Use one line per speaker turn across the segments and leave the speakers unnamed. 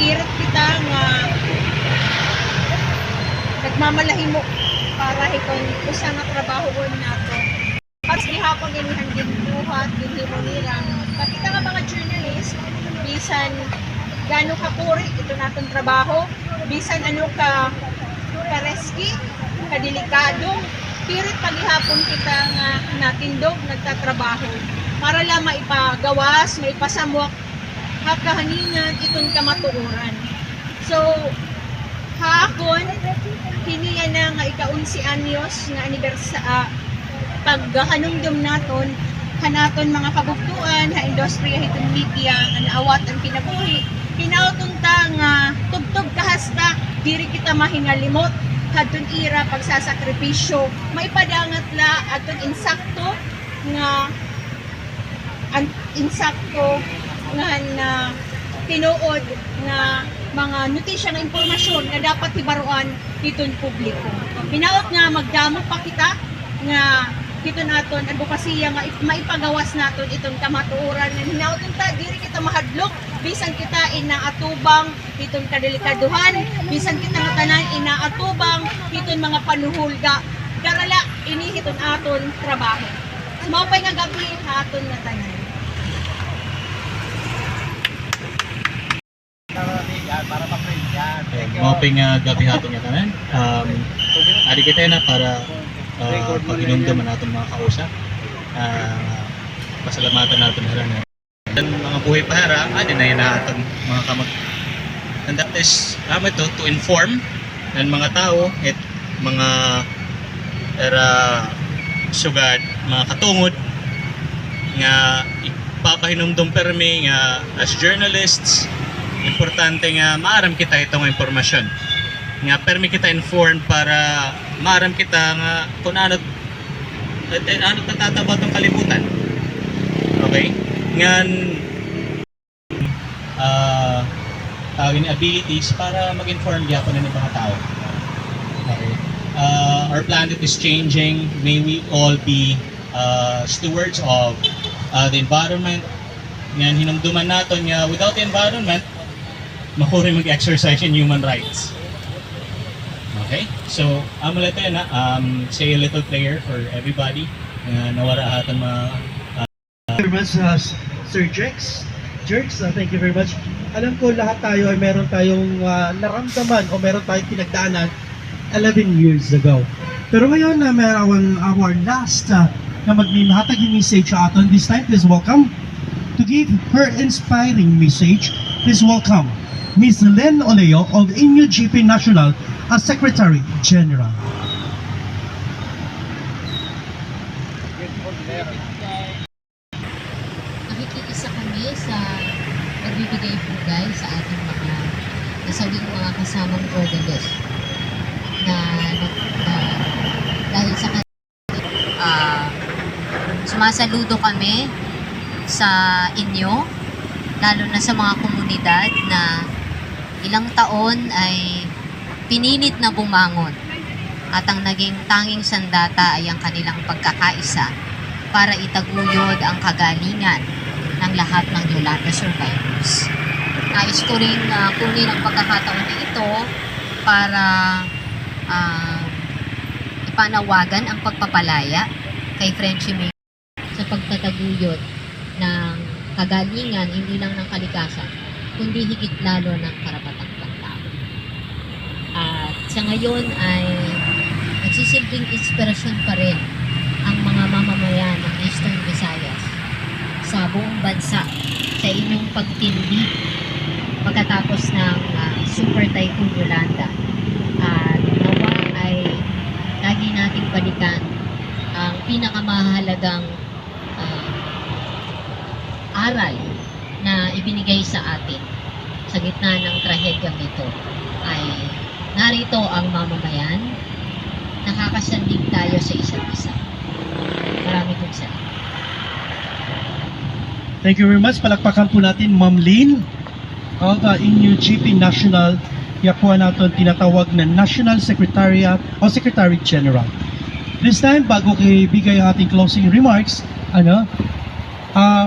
pirit kita nga nagmamalahimo para ikon usa nga trabahon nato. At gihapon ganihan ginuhat ginhimo nila. Pakita nga mga journalist bisan gaano ka puri ito natong trabaho, bisan ano ka kareski, kadelikado, pirit paghihapon kita nga natindog nagtatrabaho para lang maipagawas, maipasamwak kahaningan itong kamatuoran. So hapon kini na nga ika-11 anyos nga paghanungdom naton kanaton mga kabugtuan ha industriya hitong media nga naawat ang kinabuhi. Pinauton ta nga tubtob kahasta diri kita mahingalimot kadton ira pagsasakripisyo maipadangat la adton insakto nga na tinuod nga mga notisya nga impormasyon nga dapat tibaruan ditong publiko. Hinaot nga magdamo pa kita nga dito naton advokasya nga maipagawas naton itong kamatuoran nga hinaot ta diri kita mahadlok bisan kita inaatubang itong kadelikaduhan, bisan kita nga tanan inaatubang itong mga panuhulga karala ini hiton aton trabaho. Sumapay nga gabi aton nga tanan.
Moping gabi hatong nga tanan. Adi kita na para pag-inumduman natin mga kausap. Pasalamatan natin na dan mga buhay pahara, adi na yun natin mga kamag. And that is, to inform ng mga tao at mga sugad, mga katungod nga ipapahinumdum permi nga as journalists importante nga maaram kita itong impormasyon nga permi kita informed para maaram kita nga kung ano tatataba itong kalibutan. Okay? Ngan abilities para mag-inform gyapon ng mga tao. Okay? Our planet is changing. May we all be stewards of the environment. Ngan hinumduman naton nga without the environment makuri mag-exercise in human rights. Okay? So, amulete na say a little prayer for everybody nawara hatan
Thank you very much, Sir Jerks. Thank you very much. Alam ko lahat tayo ay meron tayong naramdaman o meron tayong pinagdaanan 11 years ago. Pero ngayon na meron our last na magmimahatag yung message sa aton. This time, please welcome to give her inspiring message. Please welcome Ms. Len Oleo of Inyo GP National as Secretary General.
Nakikiisa kami sa pagbibigay pugay sa ating mga nasawing mga kasamang organist na dahil sa sumasaludo kami sa inyo, lalo na sa mga komunidad na ilang taon ay pinilit na bumangon at ang naging tanging sandata ay ang kanilang pagkakaisa para itaguyod ang kagalingan ng lahat ng Yolanda survivors. Nais ko rin kunin ang pagkakataon na ito para ipanawagan ang pagpapalaya kay Frenchie May sa pagtataguyod ng kagalingan hindi lang ng kalikasan, kundi higit lalo ng karapatang pantao. At sa ngayon ay nagsisilbing inspirasyon pa rin ang mga mamamayan ng Eastern Visayas sa buong bansa sa inyong pagtindi pagkatapos ng Super Typhoon Yolanda. At nawa ay lagi nating balikan ang pinakamahalagang aral na ibinigay sa atin sa gitna ng trahedyang ito ay narito ang mamamayan, nakakasandig tayo sa isa't isa. Maraming salamat.
Thank you very much. Palakpakan po natin Ma'am Lynn of Inyo GP National. Kaya po natin tinatawag na National Secretariat o Secretary General. This time, bago bigay ang ating closing remarks,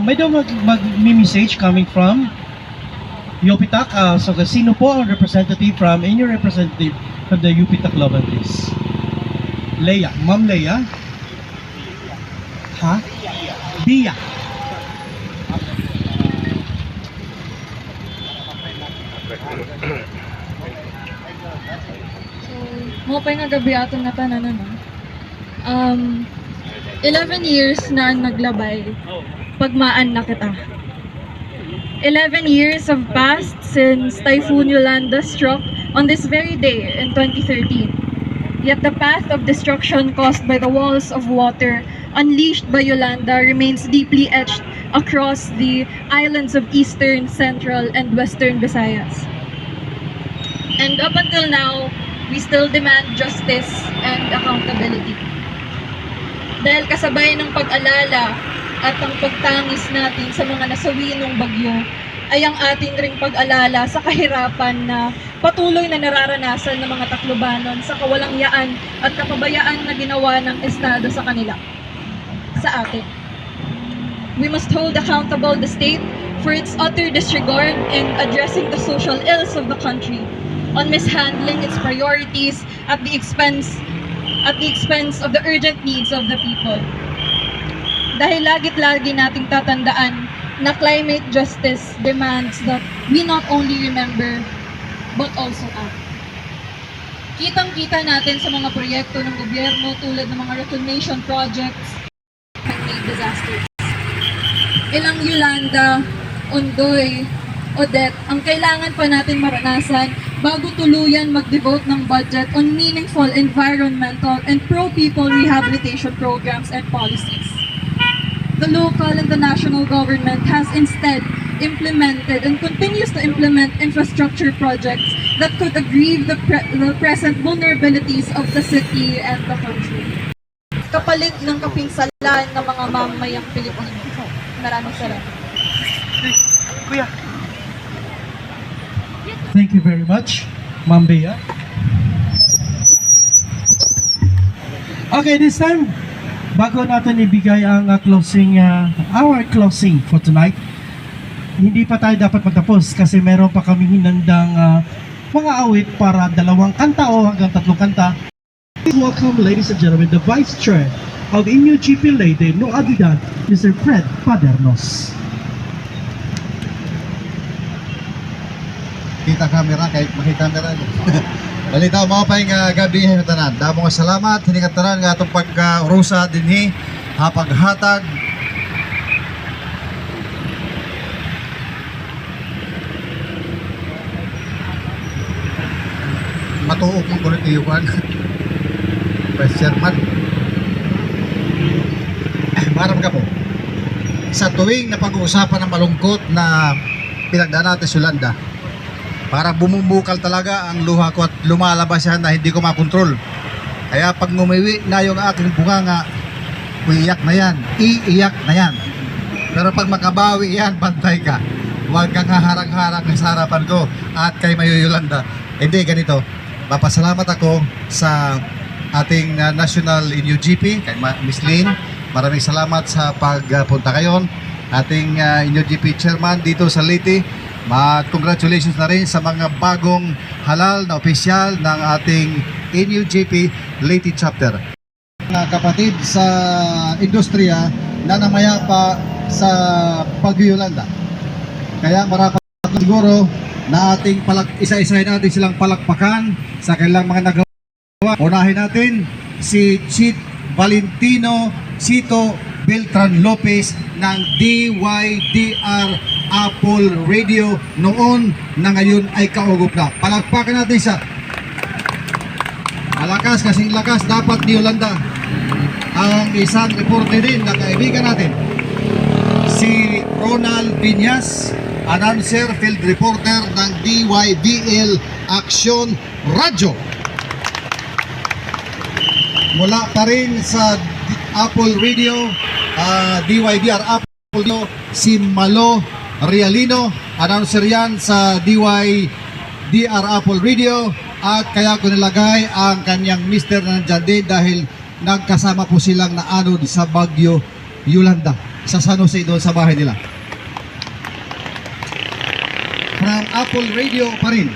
may daw mag-message coming from UPTAC. So, sino po ang representative from, inyong representative from the UPTAC Laban, please? Leia. Ma'am Leia? Ha? Bia.
Mo pa nga gabi ato na tanan ano. 11 years na ang naglabay pagmaan na kita. 11 years have passed since Typhoon Yolanda struck on this very day in 2013. Yet the path of destruction caused by the walls of water unleashed by Yolanda remains deeply etched across the islands of Eastern, Central, and Western Visayas. And up until now, we still demand justice and accountability. Dahil kasabay ng pag-alala at ang pagtangis natin sa mga nasawi ng bagyo, ay ang ating ring pag-alala sa kahirapan na patuloy na nararanasan ng mga Taclobanon sa kawalangyaan at kapabayaan na ginawa ng Estado sa kanila, sa atin. We must hold accountable the state for its utter disregard in addressing the social ills of the country, on mishandling its priorities at the expense of the urgent needs of the people. Dahil lagit-lagi nating tatandaan na climate justice demands that we not only remember but also act. Kitang-kita natin sa mga proyekto ng gobyerno tulad ng mga reclamation projects, man-made disasters. Ilang Yolanda, Ondoy, Odette ang kailangan pa natin maranasan bago tuluyan mag-devote ng budget on meaningful environmental and pro-people rehabilitation programs and policies. The local and the national government has instead implemented and continues to implement infrastructure projects that could aggrieve the present vulnerabilities of the city and the country. Kapalit ng kapinsalan ng mga mamamayang Pilipino. Maraming salamat.
Kuya. Thank you very much, Ma'am Bea. Okay, this time, bago natin ibigay ang our closing for tonight, hindi pa tayo dapat magtapos kasi meron pa kami hinandang mga awit para 2 kanta o hanggang 3 kanta. Please welcome, ladies and gentlemen, the Vice Chair of Inyo GP Leyte, no other than Mr. Fred Padernos.
Kita kamera kahit makikamera balita mo pa nga gabi nga tanan damo nga salamat hini nga tanan nga atong pagka-urusa dinhi hapaghatag matuok mong kunitiyuan Vice Chairman marami ka po sa tuwing na pag-uusapan ng malungkot na pinagdaan natin sa Yolanda, para bumubukal talaga ang luha ko at lumalabas yan na hindi ko makontrol. Kaya pag ngumiwi na yung aking bunganga, iiyak na yan, iiyak na yan. Pero pag makabawi yan, bantay ka. Huwag kang haharang-harang sa harapan ko at kay Mayo Yolanda. Hindi, ganito. Papasalamat ako sa ating National Inyo GP, kay Miss Lynn. Maraming salamat sa pagpunta kayon. Ating Inyo GP Chairman dito sa Leyte. Congratulations na rin sa mga bagong halal na opisyal ng ating NUGP Leyte Chapter. Mga kapatid sa industriya na namayapa sa Bagyo Yolanda. Kaya marapat siguro na ating isa-isahin natin silang palakpakan sa kanilang mga nagawa. Unahin natin si Chief Valentino Cito Beltran Lopez ng DYDR Apple Radio noon na ngayon ay kaugop na. Palakpakan natin siya. Malakas, kasing lakas dapat ni Yolanda. Ang isang reporter din na kaibigan natin, si Ronald Viñas, announcer, field reporter ng DYBL Action Radio. Mula pa rin sa Apple Radio, DYDR Apple Radio, si Malo Realino, announcer yan sa DYDR Apple Radio, at kaya ko nilagay ang kanyang mister na nandyan din dahil nagkasama po silang naanod sa Bagyo Yolanda sa San Jose doon sa bahay nila. From Apple Radio pa rin.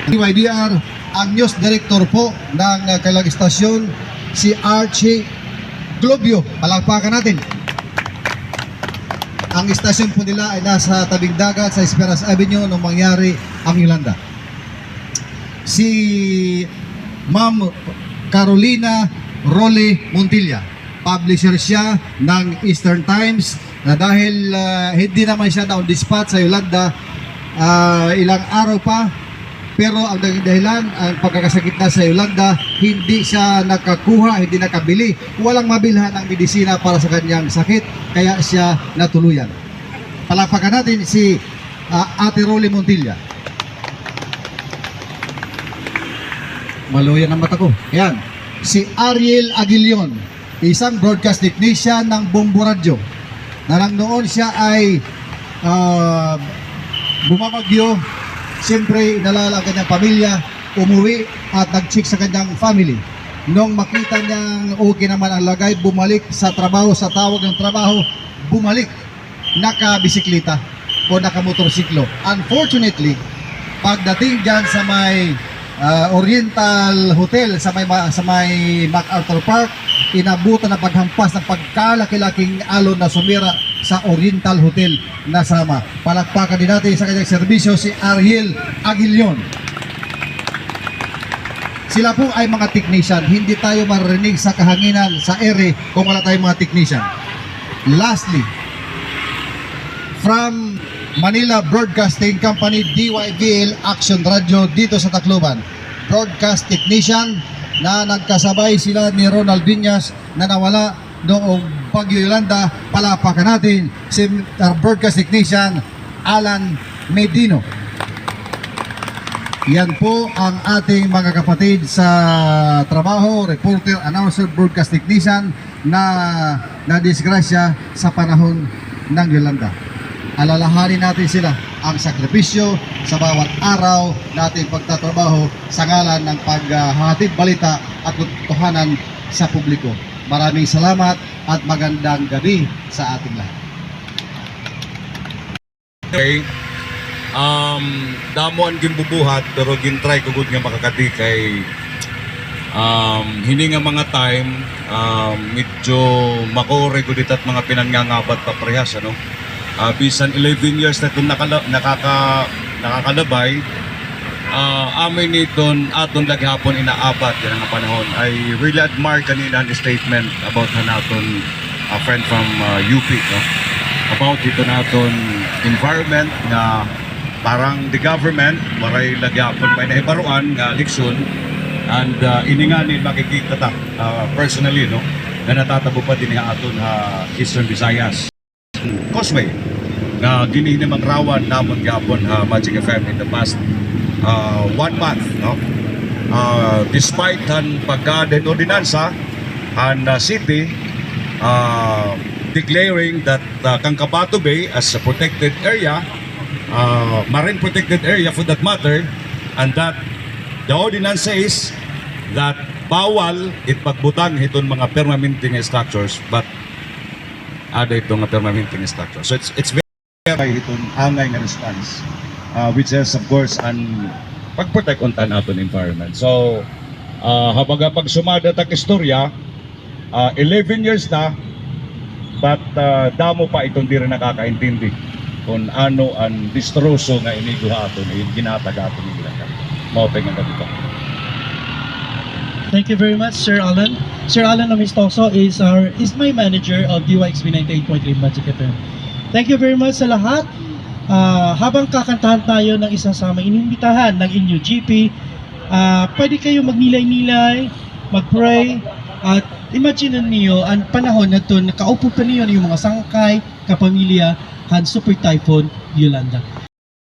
DYDR, ang news director po ng kailang istasyon, si Archie Globio. Palakpakan natin. Ang istasyon po nila ay nasa tabing dagat sa Esperas Avenue nung mangyari ang Yolanda. Si Ma'am Carolina Role Montilla, publisher siya ng Eastern Times, na dahil hindi naman siya na on the spot sa Yolanda ilang araw pa, pero ang naging dahilan, ang pagkakasakit na sa Yolanda, hindi siya nakakuha, hindi nakabili, walang mabilhan ng medisina para sa kanyang sakit, kaya siya natuluyan. Palakpakan natin si Ate Role Montilla. Maluyan ang mata ko. Yan. Si Ariel Aguilion, isang broadcast technician ng Bombo Radio, na lang noon siya ay bumabagyo. Siyempre, inalala ang kanyang pamilya, umuwi at nag-check sa kanyang family. Nung makita niyang okay naman ang lagay, bumalik sa trabaho, sa tawag ng trabaho, bumalik, nakabisikleta o nakamotorsiklo. Unfortunately, pagdating dyan sa may Oriental Hotel, sa may MacArthur Park, inabutan na paghampas ng pagkalaki-laking alon na sumira sa Oriental Hotel na sama. Palakpakan din natin sa kanyang serbisyo si Ariel Aguilion. Sila po ay mga technician. Hindi tayo marinig sa kahanginan, sa ere, kung wala tayong mga technician. Lastly, from Manila Broadcasting Company, DYVL Action Radio dito sa Tacloban, broadcast technician na nagkasabay sila ni Ronald Viñas na nawala noong Bagyo Yolanda. Palapakan natin si broadcast technician Alan Medino. Yan po ang ating mga kapatid sa trabaho, reporter, announcer, broadcast technician na nadisgrasya sa panahon ng Yolanda. Alalahanin natin sila ang sakripisyo sa bawat araw nating pagtatrabaho sa ngalan ng paghahatid balita at katotohanan sa publiko. Maraming salamat at magandang gabi sa ating lahat.
Okay. Damo ang ginbubuhat pero gintry ko gud nga makakati kay hindi nga mga time medyo makore gud at mga pinangangabat pa parehas ano. Bisan 11 years na itong nakakalabay, amin niton aton laghapon inaabat yan ang panahon. I really admire kanina ang statement about naton a friend from UP, no? About ito naton environment na parang the government maray laghapon may nahibaruan nga leksyon and ininganin makikita ta personally, no, na natatabo pa din nga aton Eastern Visayas Causeway na gini namang rawan namon gapon Magic FM in the past 1 month, no? Despite ang pagka-den ordinansa and city declaring that Kangkabato Bay as a protected area, marine protected area for that matter, and that the ordinance says that bawal ipagbutan itong mga permanenting structures, but ada itong permanenting structure. So it's very itong angay nga response, which is of course an pag-protect on aton environment. So habang pagsumada ta istorya, 11 years na, but damo pa itong di rin nakakaintindi kung ano ang distroso nga iniguha aton ginataga aton nila. Mao nga dito.
Thank you very much, Sir Alan. Sir Alan Amistoso is my manager of DYXB 98.3 Magic FM. Thank you very much sa lahat. Habang kakantahan tayo ng isa sa mga inimbitahan ng inyo GP, pwede kayo magnilay-nilay, mag-pray, at imagine niyo ang panahon na ito, nakaupo pa niyo yung mga sangkay, kapamilya, han Super Typhoon Yolanda.